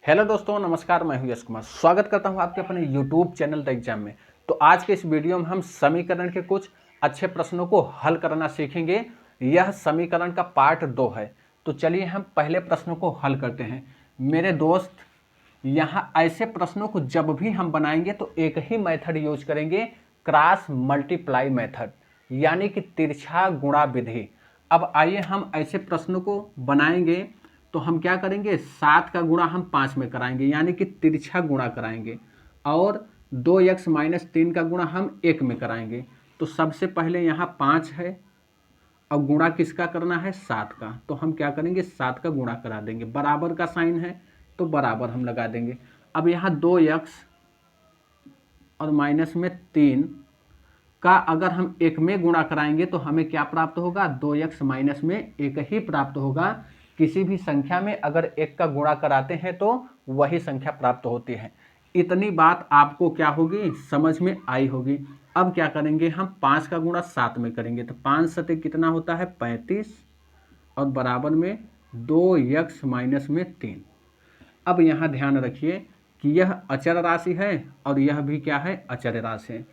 Hello दोस्तों, नमस्कार। मैं हूं यश कुमार। स्वागत करता हूं आपके अपने यूट्यूब चैनल द एग्जाम में। तो आज के इस वीडियो में हम समीकरण के कुछ अच्छे प्रश्नों को हल करना सीखेंगे। यह समीकरण का पार्ट 2 है। तो चलिए हम पहले प्रश्नों को हल करते हैं। मेरे दोस्त, यहाँ ऐसे प्रश्नों को जब भी हम बनाएंगे तो एक ही मेथड यूज करेंगे, क्रॉस मल्टीप्लाई मेथड, यानी कि तिरछा गुणा विधि। अब आइए हम ऐसे प्रश्नों को बनाएंगे तो हम क्या करेंगे, 7 का गुणा हम 5 में कराएंगे, यानी कि तिरछा गुणा कराएंगे। और 2x-3 का गुणा हम 1 में कराएंगे। तो सबसे पहले यहाँ 5 है और गुणा किसका करना है, 7 का। तो हम क्या करेंगे, 7 का गुणा करा देंगे। बराबर का साइन है तो बराबर हम लगा देंगे। अब यहाँ 2x और -3 का अगर हम 1 में गुणा कराएंगे तो हमें क्या प्राप्त होगा, 2x - 1 ही प्राप्त होगा। किसी भी संख्या में अगर 1 का गुणा कराते हैं तो वही संख्या प्राप्त होती है। इतनी बात आपको क्या होगी, समझ में आई होगी। अब क्या करेंगे, हम 5 का गुणा 7 में करेंगे तो 5 सते कितना होता है, 35 और बराबर में 2x - 3। अब यहाँ ध्यान रखिए कि यह अचर राशि है और यह भी क्या है, अचर राशि है।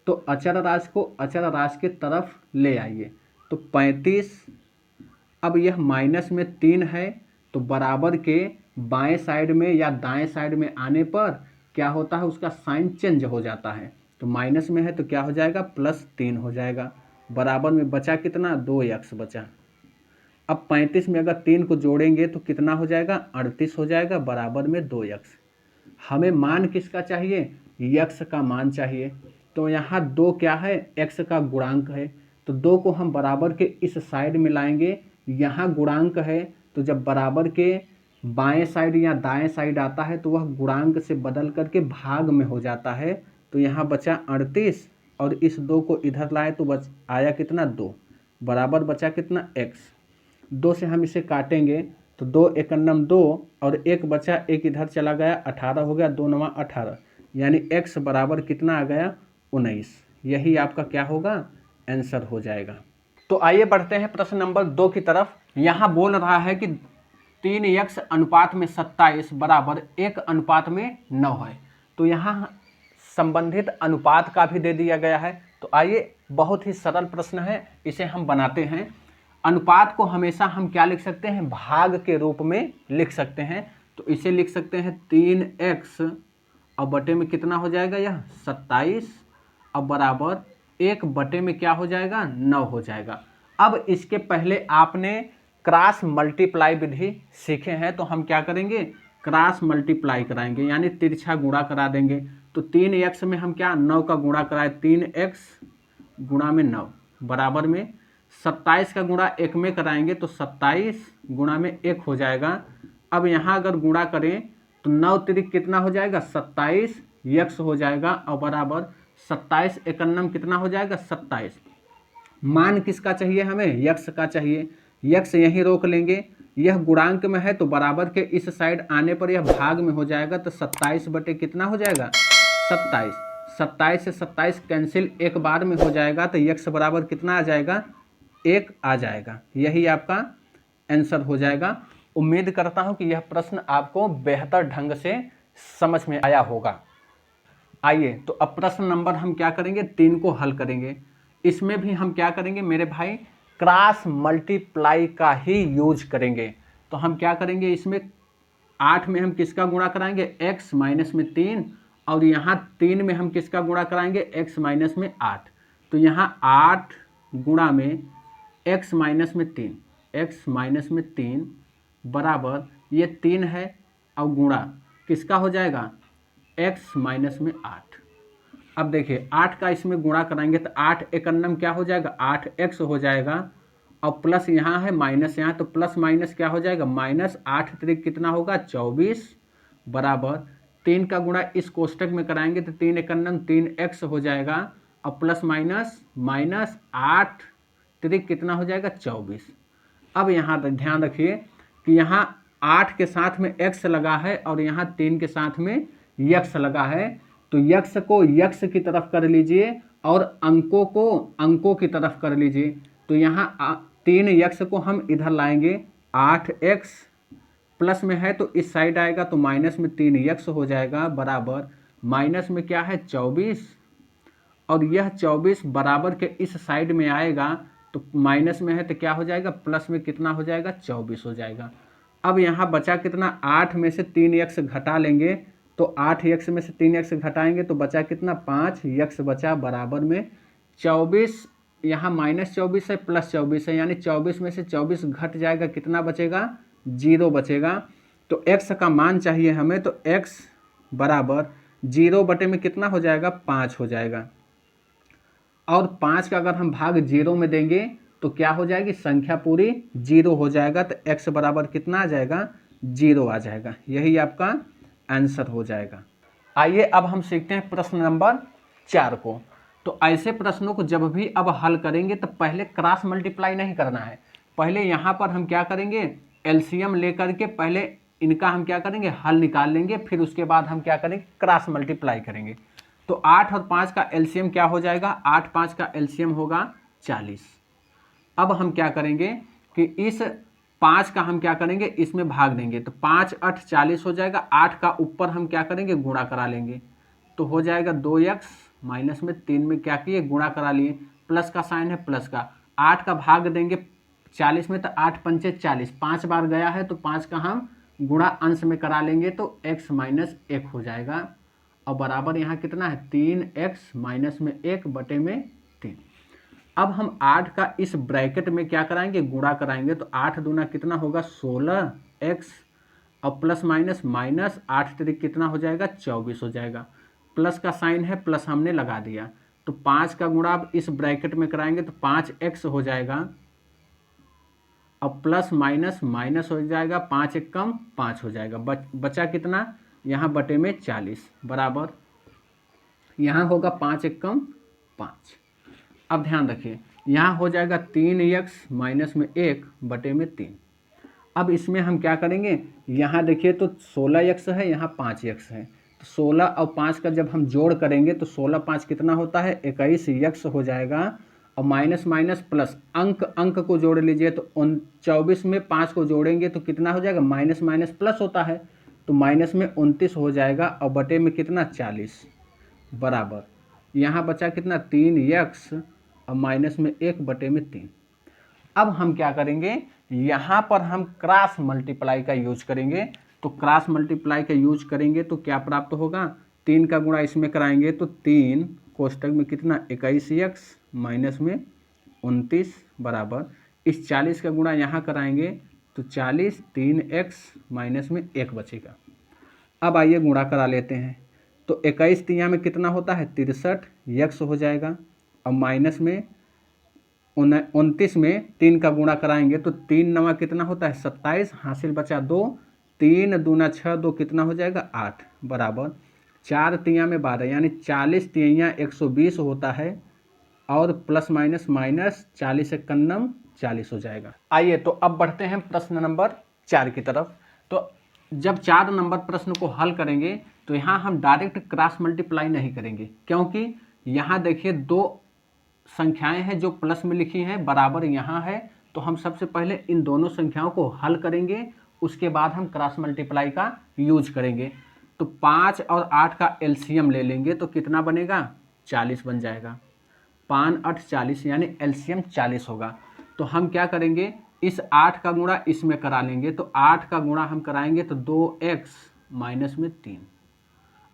तो अचर राशि को अचर राशि के तरफ ले आइए। तो 35, अब यह -3 है तो बराबर के बाएं साइड में या दाएं साइड में आने पर क्या होता है, उसका साइन चेंज हो जाता है। तो माइनस में है तो क्या हो जाएगा, +3 हो जाएगा। बराबर में बचा कितना, 2x बचा। अब 35 में अगर 3 को जोड़ेंगे तो कितना हो जाएगा, 38 हो जाएगा। बराबर में 2x। हमें मान किसका चाहिए, x का मान चाहिए। तो यहाँ 2 क्या है, x का गुणांक है। तो 2 को हम बराबर के इस साइड में लाएंगे। यहाँ गुणांक है तो जब बराबर के बाएं साइड या दाएं साइड आता है तो वह गुणांक से बदल करके भाग में हो जाता है। तो यहाँ बचा 38 और इस 2 को इधर लाए तो बच आया कितना, 2। बराबर बचा कितना, x। 2 से हम इसे काटेंगे तो 2 एकन्नम 2 और 1 बचा, 1 इधर चला गया, 18 हो गया, 2 9 18, यानी x बराबर कितना आ गया, 19। यही आपका क्या होगा, आंसर हो जाएगा। तो आइए बढ़ते हैं प्रश्न नंबर 2 की तरफ। यहाँ बोल रहा है कि 3x अनुपात में 27 बराबर 1 अनुपात में 9 है। तो यहाँ संबंधित अनुपात का भी दे दिया गया है। तो आइए, बहुत ही सरल प्रश्न है, इसे हम बनाते हैं। अनुपात को हमेशा हम क्या लिख सकते हैं, भाग के रूप में लिख सकते हैं। तो इसे लिख सकते हैं 3x और बटे में कितना हो जाएगा, यह 27 और बराबर 1 बटे में क्या हो जाएगा, 9 हो जाएगा। अब इसके पहले आपने क्रॉस मल्टीप्लाई विधि सीखे हैं तो हम क्या करेंगे, क्रॉस मल्टीप्लाई कराएंगे, यानी तिरछा गुणा करा देंगे। तो 3x में हम क्या, 9 का गुणा कराए, 3x गुणा में 9 बराबर में 27 का गुणा 1 में कराएंगे तो 27 गुणा में 1 हो जाएगा। अब यहाँ अगर गुणा करें तो 9 तिरिक कितना हो जाएगा, 27 x हो जाएगा और बराबर 27 एकन्नम कितना हो जाएगा, 27। मान किसका चाहिए हमें, x का चाहिए। x यहीं रोक लेंगे, यह गुणांक में है तो बराबर के इस साइड आने पर यह भाग में हो जाएगा। तो 27 बटे कितना हो जाएगा, 27। 27 से 27 कैंसिल एक बार में हो जाएगा तो x बराबर कितना आ जाएगा, 1 आ जाएगा। यही आपका आंसर हो जाएगा। उम्मीद करता हूं कि यह प्रश्न आपको बेहतर ढंग से समझ में आया होगा। आइए, तो अब प्रश्न नंबर हम क्या करेंगे, 3 को हल करेंगे। इसमें भी हम क्या करेंगे मेरे भाई, क्रॉस मल्टीप्लाई का ही यूज करेंगे। तो हम क्या करेंगे, इसमें 8 में हम किसका गुणा कराएंगे, x - 3 और यहाँ 3 में हम किसका गुणा कराएंगे, x - 8। तो यहाँ 8 गुणा में x - 3, x - 3 बराबर ये 3 है और गुणा किसका हो जाएगा, x - 8। अब देखिए 8 का इसमें गुणा कराएंगे तो 8 एकन्नम क्या हो जाएगा, 8x हो जाएगा और प्लस यहाँ है माइनस यहाँ, तो प्लस माइनस क्या हो जाएगा, -8 त्रिक कितना होगा, 24 बराबर 3 का गुणा इस कोष्टक में कराएंगे तो 3 एकन्नम 3x हो जाएगा और प्लस माइनस -8 त्रिक कितना हो जाएगा, 24। अब यहाँ तक ध्यान रखिए कि यहाँ 8 के साथ में x लगा है और यहाँ 3 के साथ में x लगा है। तो x को x की तरफ कर लीजिए और अंकों को अंकों की तरफ कर लीजिए। तो यहाँ 3x को हम इधर लाएंगे, 8x प्लस में है तो इस साइड आएगा तो माइनस में 3x हो जाएगा बराबर माइनस में क्या है 24, और यह 24 बराबर के इस साइड में आएगा तो माइनस में है तो क्या हो जाएगा प्लस में कितना हो जाएगा 24 हो जाएगा। अब यहाँ बचा कितना 8 में से 3x घटा लेंगे तो 8x में से 3x घटाएंगे तो बचा कितना 5x बचा बराबर में 24, यहाँ -24 है +24 है, यानी 24 में से 24 घट जाएगा कितना बचेगा 0 बचेगा। तो x का मान चाहिए हमें तो x बराबर 0 बटे में कितना हो जाएगा 5 हो जाएगा, और 5 का अगर हम भाग 0 में देंगे तो क्या हो जाएगी संख्या पूरी 0 हो जाएगा, तो x बराबर कितना आ जाएगा 0 आ जाएगा। यही आपका आंसर हो जाएगा। आइए अब हम सीखते हैं प्रश्न नंबर 4 को। तो ऐसे प्रश्नों को जब भी अब हल करेंगे तो पहले क्रॉस मल्टीप्लाई नहीं करना है, पहले यहाँ पर हम क्या करेंगे एलसीएम लेकर के पहले इनका हम क्या करेंगे हल निकाल लेंगे, फिर उसके बाद हम क्या करेंगे क्रॉस मल्टीप्लाई करेंगे। तो 8 और 5 का एलसीएम क्या हो जाएगा 8 5 का एलसीएम होगा 40। अब हम क्या करेंगे कि इस 5 का हम क्या करेंगे इसमें भाग देंगे तो 5 8 40 हो जाएगा, 8 का ऊपर हम क्या करेंगे गुणा करा लेंगे तो हो जाएगा 2x माइनस में 3 में क्या किए गुणा करा लिए, प्लस का साइन है प्लस का, 8 का भाग देंगे 40 में तो 8 पंचे 40, 5 बार गया है तो 5 का हम गुणा अंश में करा लेंगे तो x माइनस 1 हो जाएगा, और बराबर यहाँ कितना है 3x माइनस में 1 बटे में 3। अब हम 8 का इस ब्रैकेट में क्या कराएंगे गुणा कराएंगे तो 8 दूना कितना होगा 16x, और प्लस माइनस माइनस 8 त्रिक कितना हो जाएगा 24 हो जाएगा, प्लस का साइन है प्लस हमने लगा दिया तो 5 का गुणा अब इस ब्रैकेट में कराएंगे तो 5x हो जाएगा, अब प्लस माइनस माइनस हो जाएगा 5 एक कम 5 हो जाएगा, बचा कितना यहाँ बटे में 40 बराबर यहाँ होगा 5 एक कम 5। अब ध्यान रखिए यहाँ हो जाएगा 3x माइनस में 1 बटे में 3। अब इसमें हम क्या करेंगे यहाँ देखिए तो 16x है यहाँ 5x है, तो 16 और 5 का जब हम जोड़ करेंगे तो 16 5 कितना होता है 21x हो जाएगा, और माइनस माइनस प्लस अंक को जोड़ लीजिए तो 24 में 5 को जोड़ेंगे तो कितना हो जाएगा माइनस माइनस प्लस होता है तो माइनस में 29 हो जाएगा, और बटे में कितना 40 बराबर यहाँ बचा कितना 3x और माइनस में 1 बटे में 3। अब हम क्या करेंगे यहाँ पर हम क्रॉस मल्टीप्लाई का यूज करेंगे, तो क्रॉस मल्टीप्लाई का यूज करेंगे तो क्या प्राप्त होगा 3 का गुणा इसमें कराएंगे तो 3 कोष्टक में कितना 21x माइनस में 29 बराबर इस 40 का गुणा यहाँ कराएंगे तो 40 3x माइनस में 1 बचेगा। अब आइए गुणा करा लेते हैं तो 21 तिया में कितना होता है 63x हो जाएगा, और माइनस में 29 में 3 का गुणा कराएंगे तो 3 नवा कितना होता है 27, हासिल बचा 2, 3 दूना 6 2 कितना हो जाएगा 8 बराबर 4 तिया में 12 यानी 40 तिया 120 होता है, और प्लस माइनस माइनस 40 एक कन्नम 40 हो जाएगा। आइए तो अब बढ़ते हैं प्रश्न नंबर 4 की तरफ। तो जब 4 नंबर प्रश्न को हल करेंगे तो यहाँ हम डायरेक्ट क्रॉस मल्टीप्लाई नहीं करेंगे, क्योंकि यहाँ देखिए 2 संख्याएं हैं जो प्लस में लिखी हैं बराबर यहाँ है, तो हम सबसे पहले इन दोनों संख्याओं को हल करेंगे, उसके बाद हम क्रॉस मल्टीप्लाई का यूज करेंगे। तो 5 और 8 का एलसीएम ले लेंगे तो कितना बनेगा 40 बन जाएगा, 5 8 40 यानी एलसीएम 40 होगा। तो हम क्या करेंगे इस 8 का गुणा इसमें करा लेंगे तो 8 का गुणा हम कराएंगे तो 2x माइनस में 3,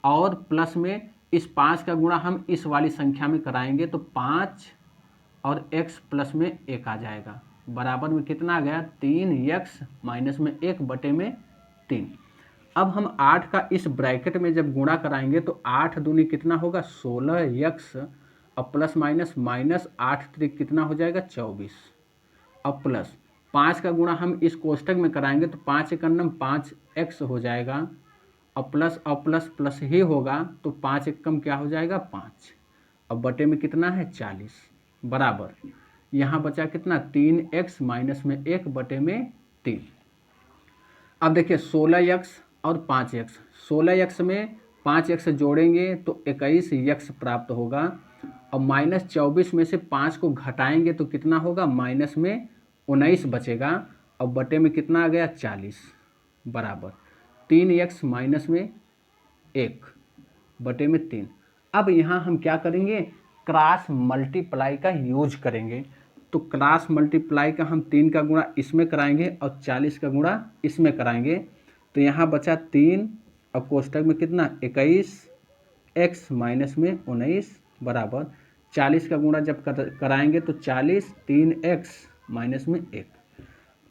और प्लस में इस 5 का गुणा हम इस वाली संख्या में कराएंगे तो 5 और x प्लस में 1 आ जाएगा, बराबर में कितना आ गया 3x माइनस में 1 बटे में 3। अब हम 8 का इस ब्रैकेट में जब गुणा कराएंगे तो 8 दूनी कितना होगा 16x, और प्लस माइनस माइनस 8 त्रिक कितना हो जाएगा 24, और प्लस 5 का गुणा हम इस कोष्टक में कराएंगे तो 5 एक अन्नम 5x हो जाएगा, और प्लस प्लस ही होगा तो 5 एक कम क्या हो जाएगा 5, और बटे में कितना है 40 बराबर यहाँ बचा कितना 3x माइनस में 1 बटे में 3। अब देखिए 16x और 5x, 16x में 5x जोड़ेंगे तो 21x प्राप्त होगा, और माइनस 24 में से 5 को घटाएंगे तो कितना होगा माइनस में 19 बचेगा, और बटे में कितना आ गया 40 बराबर 3x माइनस में 1/3। अब यहाँ हम क्या करेंगे, क्रॉस मल्टीप्लाई का यूज करेंगे। तो क्रॉस मल्टीप्लाई का हम 3 का गुणा इसमें कराएंगे और 40 का गुणा इसमें कराएंगे। तो यहाँ बचा 3 और कोष्टक में कितना 21x माइनस में 19 बराबर 40 का गुणा जब कराएंगे तो 40 3x माइनस में 1।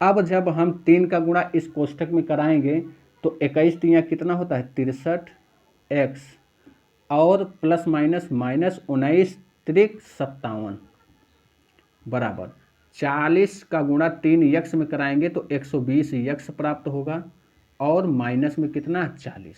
अब जब हम 3 का गुणा इस कोष्टक में कराएंगे तो 21 3 कितना होता है 63x और प्लस माइनस माइनस 19 त्रिक 57 बराबर 40 का गुणा 3x में कराएंगे तो 120x प्राप्त होगा और माइनस में कितना 40।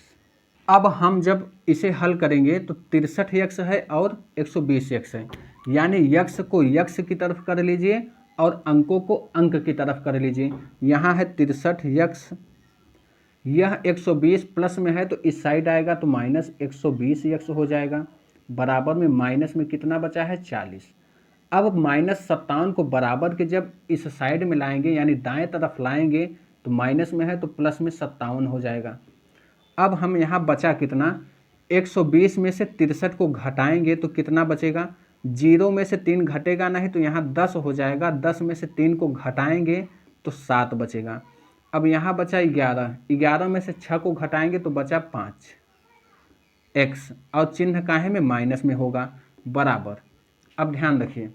अब हम जब इसे हल करेंगे तो 63x है और 120x है, यानी यक्ष को यक्ष की तरफ कर लीजिए और अंकों को अंक की तरफ कर लीजिए। यहाँ है 63x, यह 120 प्लस में है तो इस साइड आएगा तो माइनस 120x हो जाएगा। बराबर में माइनस में कितना बचा है 40। अब -57 को बराबर के जब इस साइड में लाएंगे यानी दाएं तरफ लाएंगे तो माइनस में है तो प्लस में 57 हो जाएगा। अब हम यहाँ बचा कितना 120 में से 63 को घटाएंगे तो कितना बचेगा, 0 में से 3 घटेगा नहीं तो यहाँ 10 हो जाएगा, 10 में से 3 को घटाएंगे तो 7 बचेगा। अब यहाँ बचा 11, 11 में से 6 को घटाएंगे तो बचा 5x और चिन्ह काहे में माइनस में होगा बराबर। अब ध्यान रखिए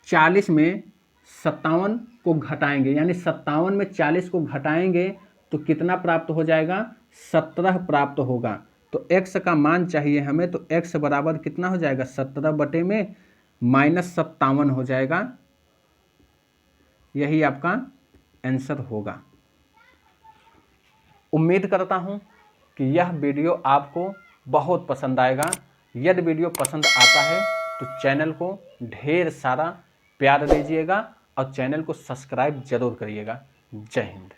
40 में 57 को घटाएंगे यानी 57 में 40 को घटाएंगे तो कितना प्राप्त हो जाएगा 17 प्राप्त होगा। तो x का मान चाहिए हमें तो x बराबर कितना हो जाएगा 17 बटे में -57 हो जाएगा। यही आपका आंसर होगा। उम्मीद करता हूं कि यह वीडियो आपको बहुत पसंद आएगा। यदि वीडियो पसंद आता है तो चैनल को ढेर सारा प्यार दीजिएगा और चैनल को सब्सक्राइब जरूर करिएगा। जय हिंद।